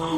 Oh.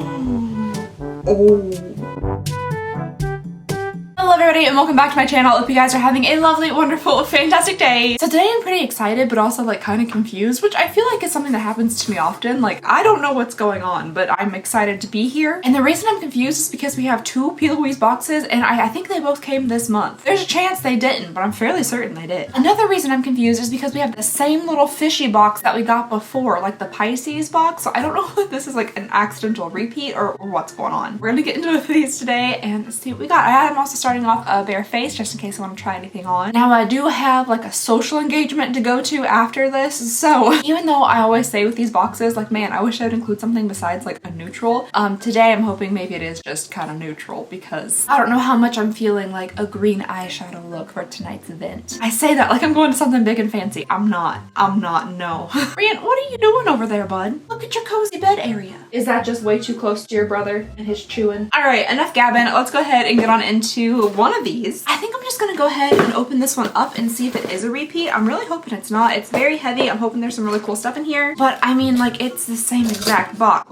Hello everybody and welcome back to my channel. Hope you guys are having a lovely, wonderful, fantastic day. So today I'm pretty excited but also like kind of confused, which I feel like is something that happens to me often. Like I don't know what's going on, but I'm excited to be here. And the reason I'm confused is because we have two P.Louise boxes and I think they both came this month. There's a chance they didn't, but I'm fairly certain they did. Another reason I'm confused is because we have the same little fishy box that we got before, like the Pisces box. So I don't know if this is like an accidental repeat or what's going on. We're gonna get into these today and see what we got. I am also starting off a bare face just in case I want to try anything on. Now I do have like a social engagement to go to after this, so even though I always say with these boxes like, man, I wish I would include something besides like a neutral, today I'm hoping maybe it is just kind of neutral because I don't know how much I'm feeling like a green eyeshadow look for tonight's event. I say that like I'm going to something big and fancy. I'm not, no. Rian, what are you doing over there, bud? Look at your cozy bed area. Is that just way too close to your brother and his chewing? All right, enough gabbing. Let's go ahead and get on into one of these. I think I'm just gonna go ahead and open this one up and see if it is a repeat. I'm really hoping it's not. It's very heavy. I'm hoping there's some really cool stuff in here, but I mean like it's the same exact box.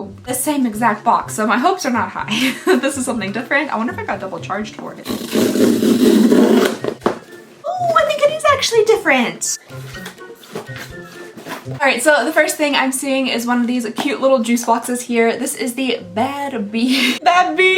So my hopes are not high. This is something different. I wonder if I got double charged for it. Oh, I think it is actually different. Alright, so the first thing I'm seeing is one of these cute little juice boxes here. This is the Bad Bee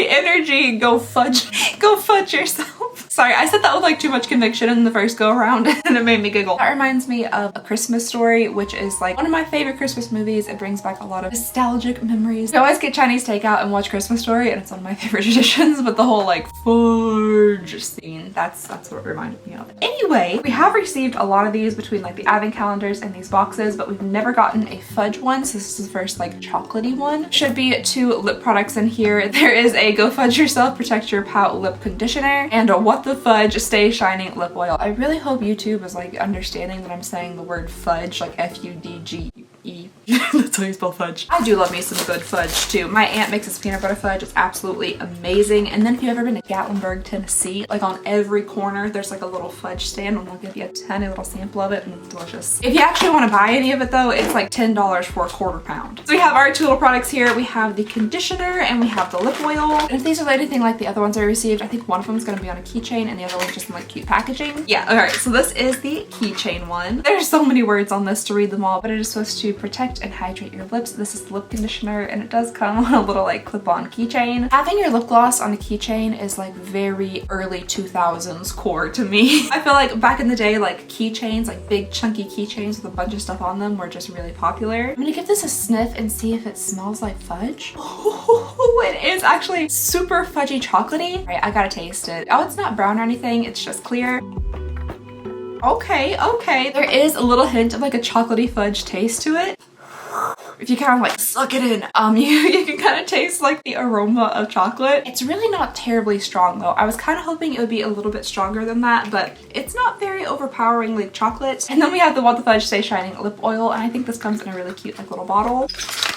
Energy. Go fudge yourself. Sorry, I said that with like too much conviction in the first go around and it made me giggle. That reminds me of A Christmas Story, which is like one of my favorite Christmas movies. It brings back a lot of nostalgic memories. I always get Chinese takeout and watch Christmas Story and it's one of my favorite traditions, but the whole like fudge scene, that's what it reminded me of. Anyway, we have received a lot of these between like the advent calendars and these boxes, but we've never gotten a fudge one, so this is the first like chocolatey one. Should be 2 lip products in here. There is a Go Fudge Yourself Protect Your Pout Lip Conditioner and a What the Fudge Stay Shining Lip Oil. I really hope YouTube is like understanding that I'm saying the word fudge like F-U-D-G-E. That's how you spell fudge. I do love me some good fudge too. My aunt makes this peanut butter fudge. It's absolutely amazing. And then if you've ever been to Gatlinburg, Tennessee, like on every corner there's like a little fudge stand and they'll give you a tiny little sample of it and it's delicious. If you actually want to buy any of it though, it's like $10 for a quarter pound. So we have our 2 little products here. We have the conditioner and we have the lip oil. And if these are anything like the other ones I received, I think one of them is going to be on a keychain and the other one's just in like cute packaging. Yeah, alright, so this is the keychain one. There's so many words on this to read them all, but it is supposed to protect and hydrate your lips. This is the lip conditioner and it does come on a little like clip-on keychain. Having your lip gloss on a keychain is like very early 2000s core to me. I feel like back in the day like keychains, like big chunky keychains with a bunch of stuff on them were just really popular. I'm gonna give this a sniff and see if it smells like fudge. Oh, it is actually super fudgy chocolatey. All right, I gotta taste it. Oh, it's not brown or anything, it's just clear. Okay. There is a little hint of like a chocolatey fudge taste to it. If you kind of like suck it in, you can kind of taste like the aroma of chocolate. It's really not terribly strong though. I was kind of hoping it would be a little bit stronger than that, but it's not very overpowering like chocolate. And then we have the What the Fudge Stay Shining Lip Oil, and I think this comes in a really cute like little bottle.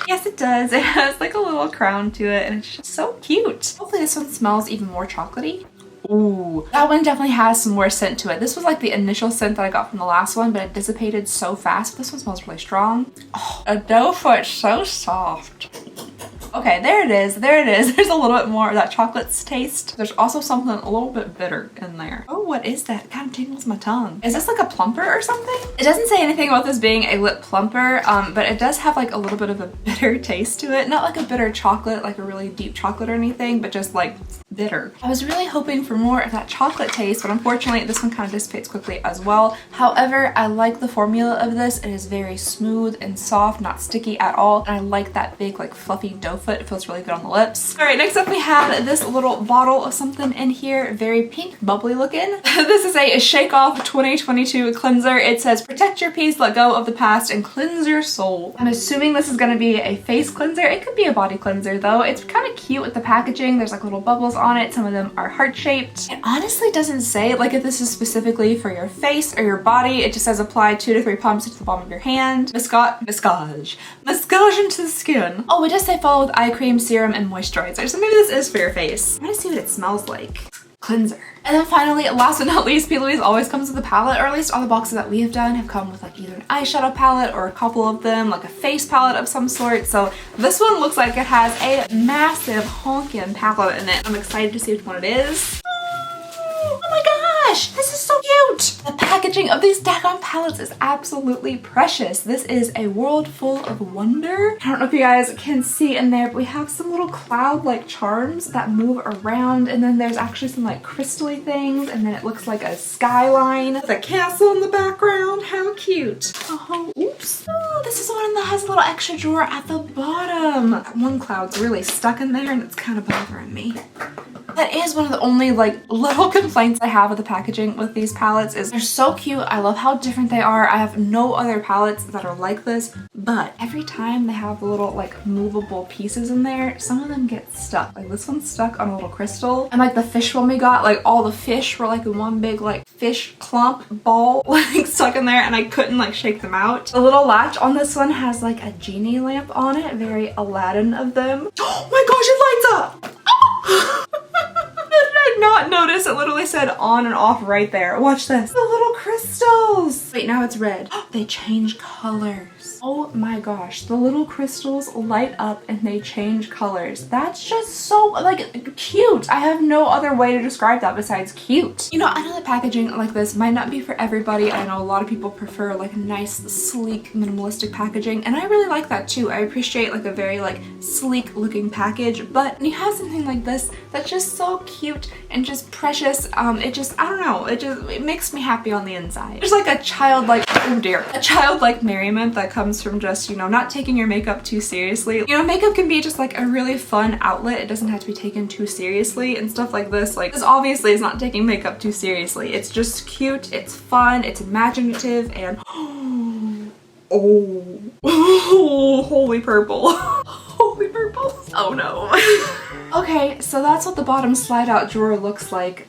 Yes, it does. It has like a little crown to it and it's just so cute. Hopefully this one smells even more chocolatey. Ooh, that one definitely has some more scent to it. This was like the initial scent that I got from the last one, but it dissipated so fast. This one smells really strong. Oh, a doe foot, so soft. Okay, there it is. There's a little bit more of that chocolate taste. There's also something a little bit bitter in there. Oh, what is that? It kind of tingles my tongue. Is this like a plumper or something? It doesn't say anything about this being a lip plumper, but it does have like a little bit of a bitter taste to it. Not like a bitter chocolate, like a really deep chocolate or anything, but just like bitter. I was really hoping for more of that chocolate taste, but unfortunately this one kind of dissipates quickly as well. However, I like the formula of this. It is very smooth and soft, not sticky at all. And I like that big like fluffy doe foot. It feels really good on the lips. All right, next up we have this little bottle of something in here, very pink, bubbly looking. This is a Shake Off 2022 cleanser. It says protect your peace, let go of the past, and cleanse your soul. I'm assuming this is gonna be a face cleanser. It could be a body cleanser though. It's kind of cute with the packaging. There's like little bubbles on it. Some of them are heart-shaped. It honestly doesn't say like if this is specifically for your face or your body. It just says apply 2 to 3 pumps into the palm of your hand. Massage into the skin. Oh, it does say follow with eye cream, serum, and moisturizer. So maybe this is for your face. I'm gonna see what it smells like. cleanser. And then finally, last but not least, P.Louise always comes with a palette, or at least all the boxes that we have done have come with like either an eyeshadow palette or a couple of them, like a face palette of some sort. So this one looks like it has a massive honkin' palette in it. I'm excited to see which one it is. Oh my gosh, this is so cute! The packaging of these daggone palettes is absolutely precious. This is a world full of wonder. I don't know if you guys can see in there, but we have some little cloud-like charms that move around, and then there's actually some like crystal-y things, and then it looks like a skyline with a castle in the background. How cute. Oh, oops. Oh, this is the one that has a little extra drawer at the bottom. That one cloud's really stuck in there, and it's kind of bothering me. That is one of the only like little complaints I have with the packaging with these palettes is they're so cute. I love how different they are. I have no other palettes that are like this, but every time they have the little like movable pieces in there, some of them get stuck. Like this one's stuck on a little crystal, and like the fish one we got, like all the fish were like in one big like fish clump ball like stuck in there, and I couldn't like shake them out. The little latch on this one has like a genie lamp on it, very Aladdin of them. Oh my gosh, it lights up! Oh! I did not notice it literally said on and off right there. Watch this. The little crystals. Wait, now it's red. They change colors. Oh my gosh, the little crystals light up and they change colors. That's just so like cute. I have no other way to describe that besides cute. You know, I know the packaging like this might not be for everybody. I know a lot of people prefer like nice, sleek, minimalistic packaging, and I really like that too. I appreciate like a very like sleek looking package, but when you have something like this that's just so cute and just precious, it just, I don't know, it makes me happy on the inside. There's like a childlike, oh dear, a childlike merriment that comes from just, you know, not taking your makeup too seriously. You know, makeup can be just like a really fun outlet. It doesn't have to be taken too seriously, and stuff like this, like this obviously is not taking makeup too seriously. It's just cute, it's fun, it's imaginative, and oh, holy purple. Holy purple. Oh no. Okay, so that's what the bottom slide out drawer looks like.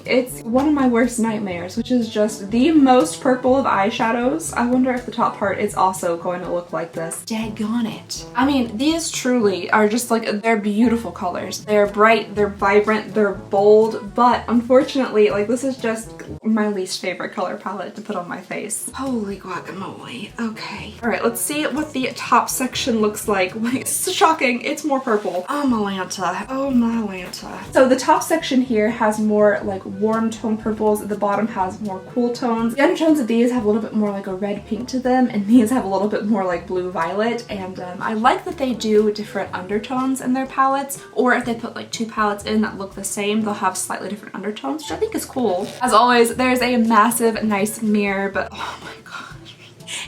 It's one of my worst nightmares, which is just the most purple of eyeshadows. I wonder if the top part is also going to look like this. Daggone it. I mean, these truly are just like, they're beautiful colors. They're bright, they're vibrant, they're bold, but unfortunately, like this is just my least favorite color palette to put on my face. Holy guacamole. Okay. All right, let's see what the top section looks like. It's shocking, it's more purple. Oh, Malanta. Oh my Lanta. So the top section here has more like warm tone purples, the bottom has more cool tones. The undertones of these have a little bit more like a red pink to them, and these have a little bit more like blue violet, and I like that they do different undertones in their palettes, or if they put like two palettes in that look the same, they'll have slightly different undertones, which I think is cool. As always, there's a massive nice mirror, but oh my gosh,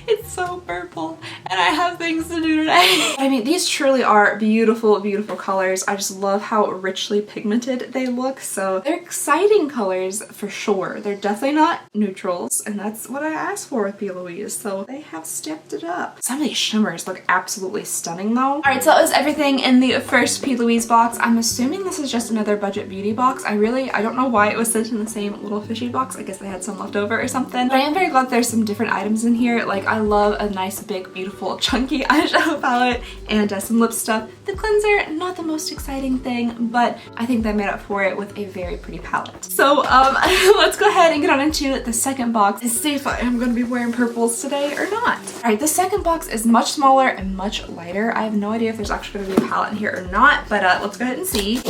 it's so purple and I have things to do today. I mean, these truly are beautiful, beautiful colors. I just love how richly pigmented they look. So they're exciting colors for sure. They're definitely not neutrals, and that's what I asked for with P.Louise. So they have stepped it up. Some of these shimmers look absolutely stunning though. All right, so that was everything in the first P.Louise box. I'm assuming this is just another budget beauty box. I don't know why it was sent in the same little fishy box. I guess they had some left over or something. But I am very glad there's some different items in here. Like, I love a nice big beautiful chunky eyeshadow palette and some lip stuff. The cleanser, not the most exciting thing, but I think they made up for it with a very pretty palette. So let's go ahead and get on into the second box and see if I am going to be wearing purples today or not. All right, the second box is much smaller and much lighter. I have no idea if there's actually going to be a palette in here or not, but let's go ahead and see.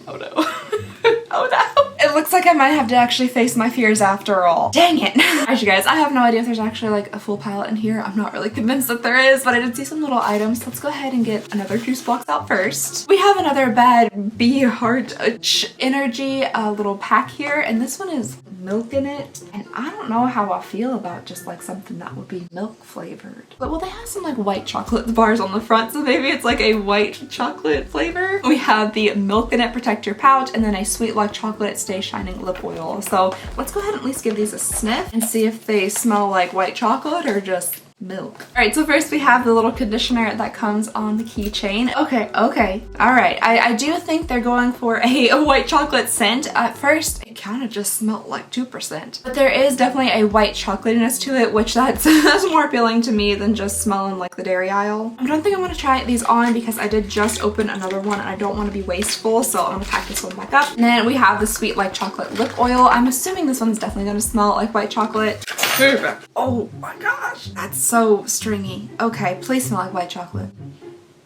Oh no. Oh no. It looks like I might have to actually face my fears after all. Dang it. Alright, you guys, I have no idea if there's actually like a full palette in here. I'm not really convinced that there is, but I did see some little items. Let's go ahead and get another juice box out first. We have another bad bee heart energy little pack here, and this one is milk in it, and I don't know how I feel about just like something that would be milk flavored. But well, they have some like white chocolate bars on the front, so maybe it's like a white chocolate flavor. We have the milk in it protector pouch, and then a sweet like chocolate stay shining lip oil. So let's go ahead and at least give these a sniff and see if they smell like white chocolate or just milk. All right, so first we have the little conditioner that comes on the keychain. Okay, all right. I do think they're going for a white chocolate scent. At first, it kind of just smelled like 2%. But there is definitely a white chocolatiness to it, which that's more appealing to me than just smelling like the dairy aisle. I don't think I'm gonna try these on because I did just open another one and I don't want to be wasteful, so I'm gonna pack this one back up. And then we have the Sweet Like Chocolate lip oil. I'm assuming this one's definitely gonna smell like white chocolate. Oh my gosh, that's so stringy. Okay, please smell like white chocolate.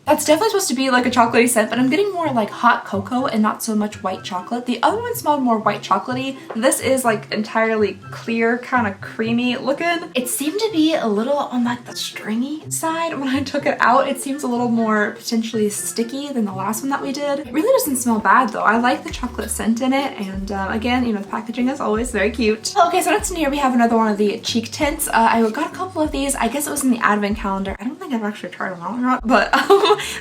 That's definitely supposed to be like a chocolatey scent, but I'm getting more like hot cocoa and not so much white chocolate. The other one smelled more white chocolatey. This is like entirely clear, kind of creamy looking. It seemed to be a little on like the stringy side. When I took it out, it seems a little more potentially sticky than the last one that we did. It really doesn't smell bad though. I like the chocolate scent in it, and again, you know, the packaging is always very cute. Okay, so next in here we have another one of the cheek tints. I got a couple of these. I guess it was in the advent calendar. I don't think I've actually tried them out or not, but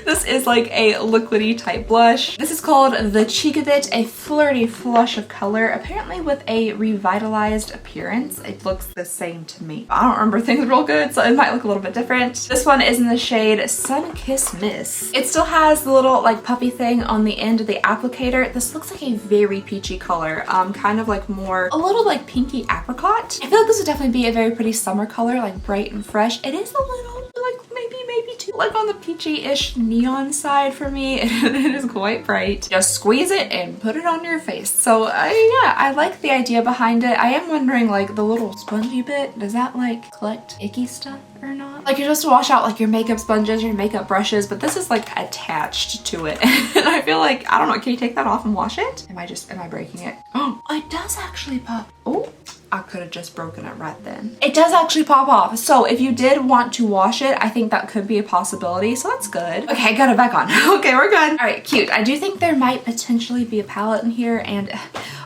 this is like a liquidy type blush. This is called the Cheekabit, a flirty flush of color, apparently with a revitalized appearance. It looks the same to me. I don't remember things real good, so it might look a little bit different. This one is in the shade Sun Kiss Miss. It still has the little like puffy thing on the end of the applicator. This looks like a very peachy color, kind of like more, a little like pinky apricot. I feel like this would definitely be a very pretty summer color, like bright and fresh. It is a little like maybe too like on the peachy-ish neon side for me. It is quite bright. Just squeeze it and put it on your face. So yeah, I like the idea behind it. I am wondering like the little spongy bit, does that like collect icky stuff or not? Like you're supposed to wash out like your makeup sponges, your makeup brushes, but this is like attached to it. And I feel like, I don't know, can you take that off and wash it? Am I breaking it? Oh, it does actually pop. Oh, I could have just broken it right then. It does actually pop off. So if you did want to wash it, I think that could be a possibility. So that's good. Okay, got it back on. Okay, we're good. All right, cute. I do think there might potentially be a palette in here, and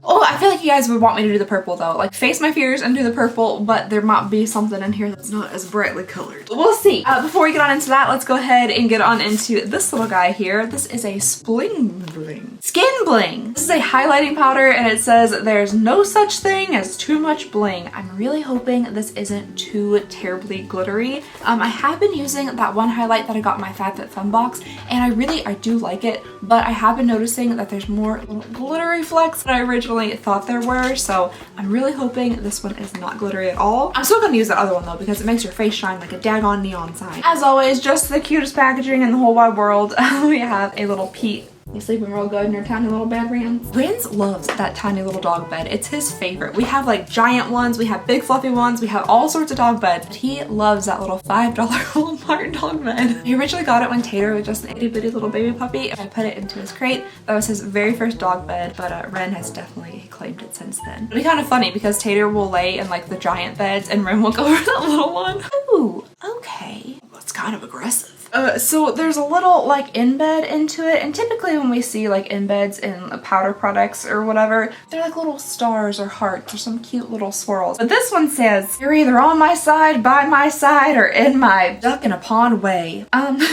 oh, I feel like you guys would want me to do the purple though. Like face my fears and do the purple, but there might be something in here that's not as brightly colored. We'll see. Before we get on into that, let's go ahead and get on into this little guy here. This is a Spling Bling. Skin Bling. This is a highlighting powder and it says there's no such thing as too much bling. I'm really hoping this isn't too terribly glittery. I have been using that one highlight that I got in my FabFitFun box, and I do like it, but I have been noticing that there's more glittery flecks than I originally thought there were, so I'm really hoping this one is not glittery at all. I'm still gonna use the other one though because it makes your face shine like a daggone neon sign. As always, just the cutest packaging in the whole wide world. We have a little Pete. You sleeping real good in your tiny little bed, Rans? Rans loves that tiny little dog bed. It's his favorite. We have like giant ones, we have big fluffy ones, we have all sorts of dog beds, but he loves that little $5 Walmart dog bed. He originally got it when Tater was just an itty bitty little baby puppy. I put it into his crate. That was his very first dog bed, but Ren has definitely claimed it since then. It'll be kind of funny because Tater will lay in like the giant beds and Ren will go over that little one. Ooh, okay. That's kind of aggressive. So there's a little like embed into it, and typically when we see like embeds in powder products or whatever, they're like little stars or hearts or some cute little swirls. But this one says, you're either on my side, by my side, or in my duck in a pond way.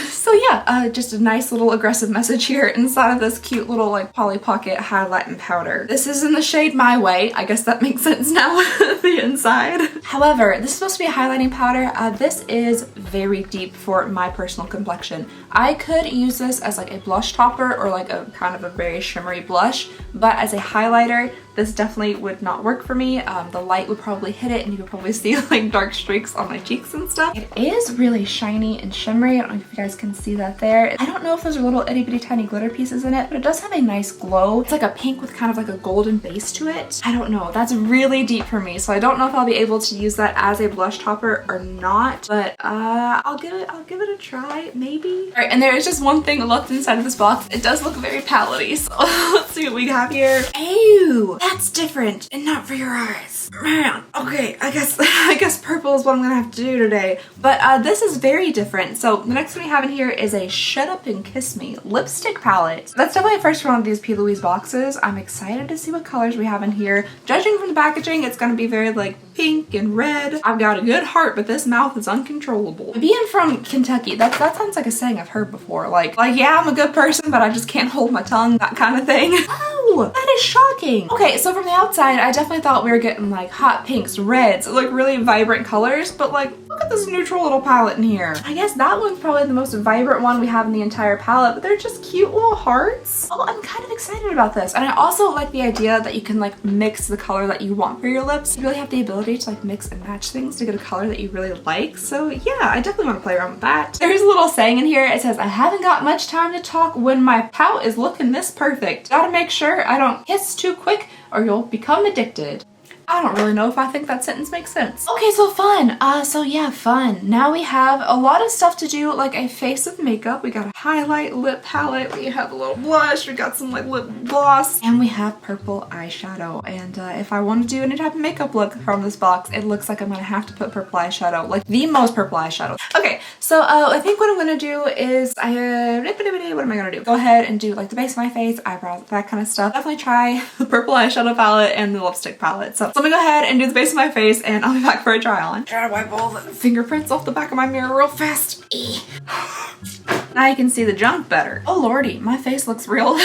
So yeah, just a nice little aggressive message here inside of this cute little like Polly Pocket highlighting powder. This is in the shade My Way. I guess that makes sense now, the inside. However, this is supposed to be a highlighting powder. This is very deep for my personal complexion. I could use this as like a blush topper or like a kind of a very shimmery blush, but as a highlighter, this definitely would not work for me. The light would probably hit it and you could probably see like dark streaks on my cheeks and stuff. It is really shiny and shimmery. I don't know if you guys can see that there. I don't know if those are little itty bitty tiny glitter pieces in it, but it does have a nice glow. It's like a pink with kind of like a golden base to it. I don't know. That's really deep for me, so I don't know if I'll be able to use that as a blush topper or not, but I'll give it a try, maybe. All right, and there is just one thing left inside of this box. It does look very palette-y, so let's see what we have here. Ew! That's different and not for your eyes. Man, okay, I guess purple is what I'm gonna have to do today. But this is very different. So the next one we have in here is a Shut Up and Kiss Me lipstick palette. That's definitely a first for one of these P.Louise boxes. I'm excited to see what colors we have in here. Judging from the packaging, it's gonna be very like pink and red. I've got a good heart, but this mouth is uncontrollable. Being from Kentucky, that sounds like a saying I've heard before. Like yeah, I'm a good person, but I just can't hold my tongue, that kind of thing. Oh, that is shocking. Okay, so from the outside, I definitely thought we were getting like hot pinks, reds, like really vibrant colors, but like Look at this neutral little palette in here. I guess that one's probably the most vibrant one we have in the entire palette, but they're just cute little hearts. Oh, I'm kind of excited about this. And I also like the idea that you can like mix the color that you want for your lips. You really have the ability to like mix and match things to get a color that you really like. So yeah, I definitely want to play around with that. There's a little saying in here. It says, I haven't got much time to talk when my pout is looking this perfect. Gotta make sure I don't hiss too quick or you'll become addicted. I don't really know if I think that sentence makes sense. Okay, so fun. So yeah, fun. Now we have a lot of stuff to do, like a face of makeup. We got a highlight lip palette. We have a little blush. We got some like lip gloss. And we have purple eyeshadow. And if I want to do any type of makeup look from this box, it looks like I'm going to have to put purple eyeshadow, like the most purple eyeshadow. Okay, so I think what I'm going to do is, what am I going to do? Go ahead and do like the base of my face, eyebrows, that kind of stuff. Definitely try the purple eyeshadow palette and the lipstick palette. So let me go ahead and do the base of my face and I'll be back for a try on. Try to wipe all the fingerprints off the back of my mirror real fast. Now you can see the junk better. Oh lordy, my face looks real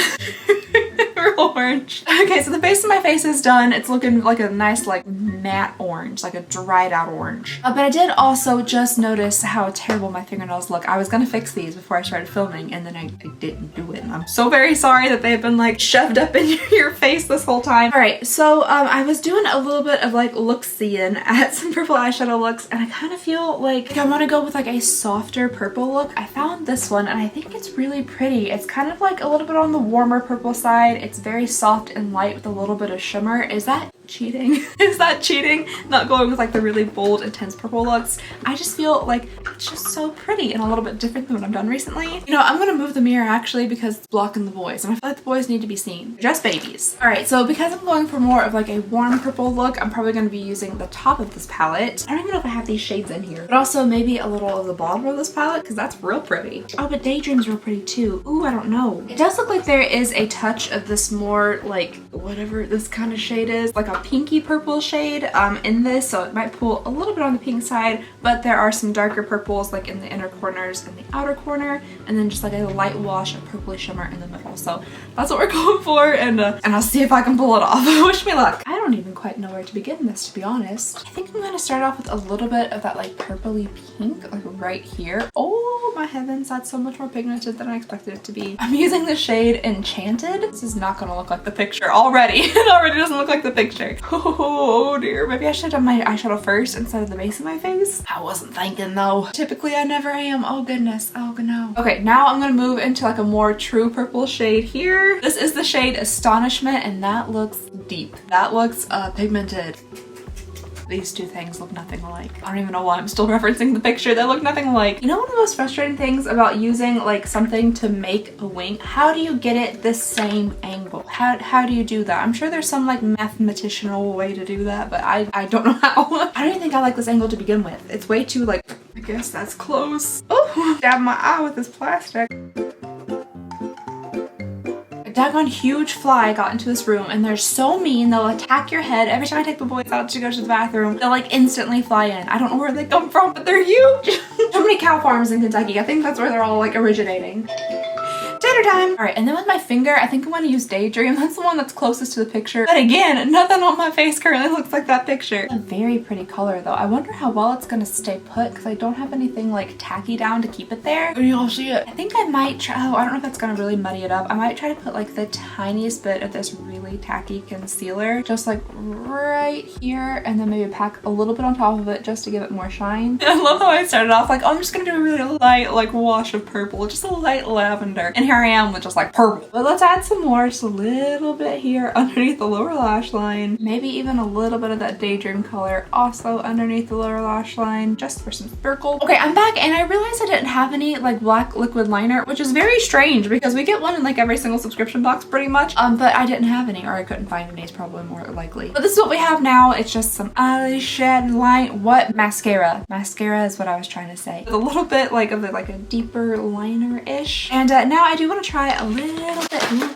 real orange. Okay, so the base of my face is done. It's looking like a nice like matte orange, like a dried out orange. But I did also just notice how terrible my fingernails look. I was gonna fix these before I started filming and then I didn't do it. And I'm so very sorry that they've been like shoved up in your face this whole time. All right, so I was doing a little bit of like look-seeing at some purple eyeshadow looks and I kind of feel like I want to go with like a softer purple look. I found this one and I think it's really pretty. It's kind of like a little bit on the warmer purple side. It's very soft and light with a little bit of shimmer. Is that cheating? Is that cheating? Not going with like the really bold, intense purple looks. I just feel like it's just so pretty and a little bit different than what I've done recently. You know, I'm gonna move the mirror actually because it's blocking the boys and I feel like the boys need to be seen. Just babies. All right, so because I'm going for more of like a warm purple look, I'm probably gonna be using the top of this palette. I don't even know if I have these shades in here, but also maybe a little of the bottom of this palette because that's real pretty. Oh, but Daydream's real pretty too. Ooh, I don't know. It does look like there is a touch of this more like whatever this kind of shade is, like a pinky purple shade in this, so it might pull a little bit on the pink side, but there are some darker purples like in the inner corners and the outer corner, and then just like a light wash of purpley shimmer in the middle. So that's what we're going for, and I'll see if I can pull it off. Wish me luck. I don't even quite know where to begin this, to be honest. I think I'm going to start off with a little bit of that like purpley pink, like right here. Oh my heavens, that's so much more pigmented than I expected it to be. I'm using the shade Enchanted. This is not going to look like the picture already. It already doesn't look like the picture. Oh dear, maybe I should have done my eyeshadow first instead of the base of my face. I wasn't thinking though. Typically I never am. Oh goodness, oh no. Okay, now I'm gonna move into like a more true purple shade here. This is the shade Astonishment and that looks deep. That looks pigmented. These two things look nothing alike. I don't even know why I'm still referencing the picture. They look nothing alike. You know one of the most frustrating things about using like something to make a wing? How do you get it the same angle? How do you do that? I'm sure there's some like mathematicianal way to do that, but I don't know how. I don't even think I like this angle to begin with. It's way too like, I guess that's close. Oh, stabbed my eye with this plastic. Daggone huge fly got into this room and they're so mean. They'll attack your head every time I take the boys out to go to the bathroom. They'll like instantly fly in. I don't know where they come from, but they're huge. So many cow farms in Kentucky. I think that's where they're all like originating. Tater time! Alright, and then with my finger, I think I'm going to use Daydream. That's the one that's closest to the picture. But again, nothing on my face currently looks like that picture. A very pretty color though. I wonder how well it's going to stay put because I don't have anything like tacky down to keep it there. Can you all see it? I think I might try, oh, I don't know if that's going to really muddy it up. I might try to put like the tiniest bit of this really tacky concealer just like right here and then maybe pack a little bit on top of it just to give it more shine. And I love how I started off like, oh, I'm just going to do a really light like wash of purple, just a light lavender. And here I am with just like purple. But let's add some more, just a little bit here underneath the lower lash line. Maybe even a little bit of that Daydream color also underneath the lower lash line just for some sparkle. Okay, I'm back and I realized I didn't have any like black liquid liner, which is very strange because we get one in like every single subscription box pretty much. But I didn't have any, or I couldn't find any is probably more likely. But this is what we have now. It's just some eyeshadow line. What? Mascara. Mascara is what I was trying to say. With a little bit like of like a deeper liner-ish. And now I do want want to try a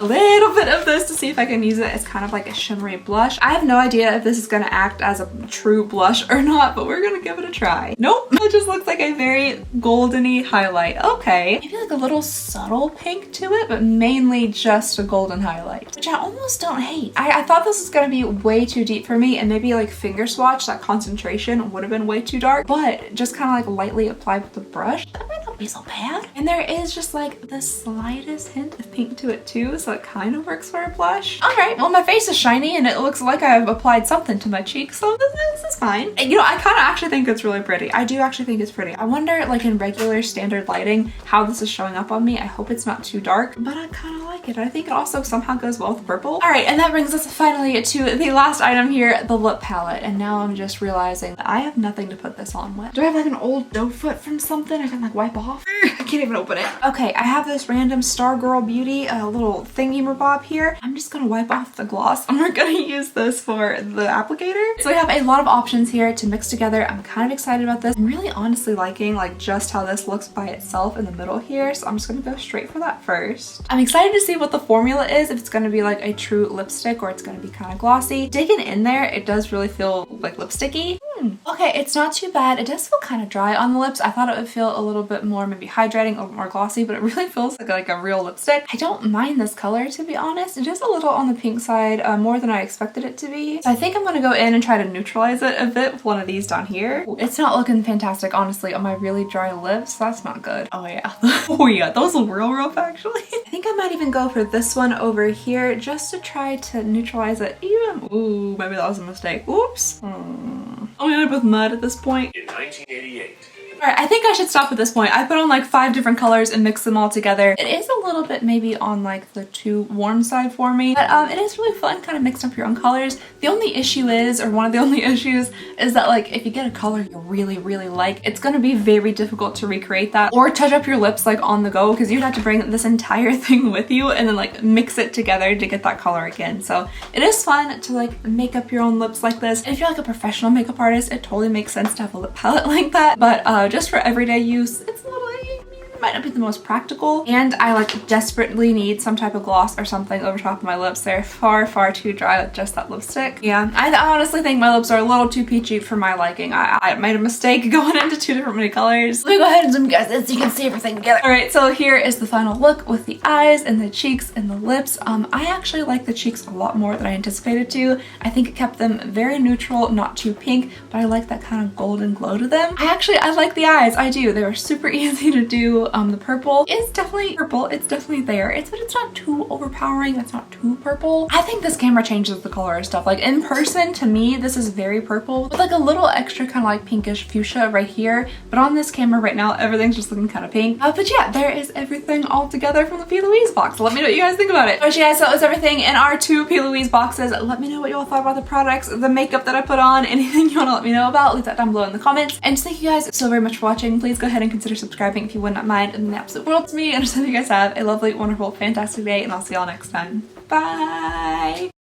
little bit of this to see if I can use it as kind of like a shimmery blush. I have no idea if this is going to act as a true blush or not, but we're going to give it a try. Nope, it just looks like a very goldeny highlight. Okay, maybe like a little subtle pink to it, but mainly just a golden highlight, which I almost don't hate. I thought this was going to be way too deep for me, and maybe like finger swatch, that concentration would have been way too dark, but just kind of like lightly applied with the brush, that might not be so bad. And there is just like the slightest hint of pink to it too, so it kind of works for a blush. All right, well, my face is shiny and it looks like I've applied something to my cheeks, so this is fine. And, you know, I kind of actually think it's really pretty. I do actually think it's pretty. I wonder, like in regular standard lighting, how this is showing up on me. I hope it's not too dark, but I kind of like it. I think it also somehow goes well with purple. All right, and that brings us finally to the last item here, the lip palette. And now I'm just realizing that I have nothing to put this on with. Do I have like an old doe foot from something I can like wipe off? I can't even open it. Okay, I have this random Stargirl Beauty little thingy bob here. I'm just gonna wipe off the gloss and we're gonna use this for the applicator. So we have a lot of options here to mix together. I'm kind of excited about this. I'm really honestly liking like just how this looks by itself in the middle here. So I'm just gonna go straight for that first. I'm excited to see what the formula is, if it's gonna be like a true lipstick or it's gonna be kind of glossy. Digging in there, it does really feel like lipsticky. Okay, it's not too bad. It does feel kind of dry on the lips. I thought it would feel a little bit more maybe hydrating, a little more glossy, but it really feels like a real lipstick. I don't mind this color, to be honest. It is a little on the pink side, more than I expected it to be. So I think I'm gonna go in and try to neutralize it a bit with one of these down here. It's not looking fantastic, honestly, on my really dry lips. That's not good. Oh yeah. Oh yeah, those look real rough actually. I think I might even go for this one over here just to try to neutralize it even. Ooh, maybe that was a mistake. Oops. I'm gonna end up with mud at this point. In 1988. Alright, I think I should stop at this point. I put on like 5 different colors and mixed them all together. It is a little bit maybe on like the too warm side for me, but it is really fun kind of mixing up your own colors. The only issue is, or one of the only issues, is that like if you get a color you really like, it's gonna be very difficult to recreate that or touch up your lips like on the go, because you'd have to bring this entire thing with you and then like mix it together to get that color again. So it is fun to like make up your own lips like this. And if you're like a professional makeup artist, it totally makes sense to have a lip palette like that, but just for everyday use, it's a little, it might not be the most practical. And I like desperately need some type of gloss or something over top of my lips. They're far too dry with just that lipstick. Yeah, I honestly think my lips are a little too peachy for my liking. I made a mistake going into 2 different many colors. Let me go ahead and zoom you guys in so you can see everything together. All right, so here is the final look with the eyes and the cheeks and the lips. I actually like the cheeks a lot more than I anticipated to. I think it kept them very neutral, not too pink, but I like that kind of golden glow to them. I like the eyes. I do. They were super easy to do. The purple is definitely purple. It's definitely there. But it's not too overpowering. It's not too purple. I think this camera changes the color of stuff. Like in person, to me, this is very purple with like a little extra kind of like pinkish fuchsia right here. But on this camera right now, everything's just looking kind of pink. But yeah, there is everything all together from the P.Louise box. Let me know what you guys think about it. Alright, you guys, so that was everything in our 2 P.Louise boxes. Let me know what you all thought about the products, the makeup that I put on, anything you want to let me know about. Leave that down below in the comments. And just thank you guys so very much for watching. Please go ahead and consider subscribing if you would not mind. It means the absolute world to me. And just hope you guys have a lovely, wonderful, fantastic day, and I'll see y'all next time. Bye!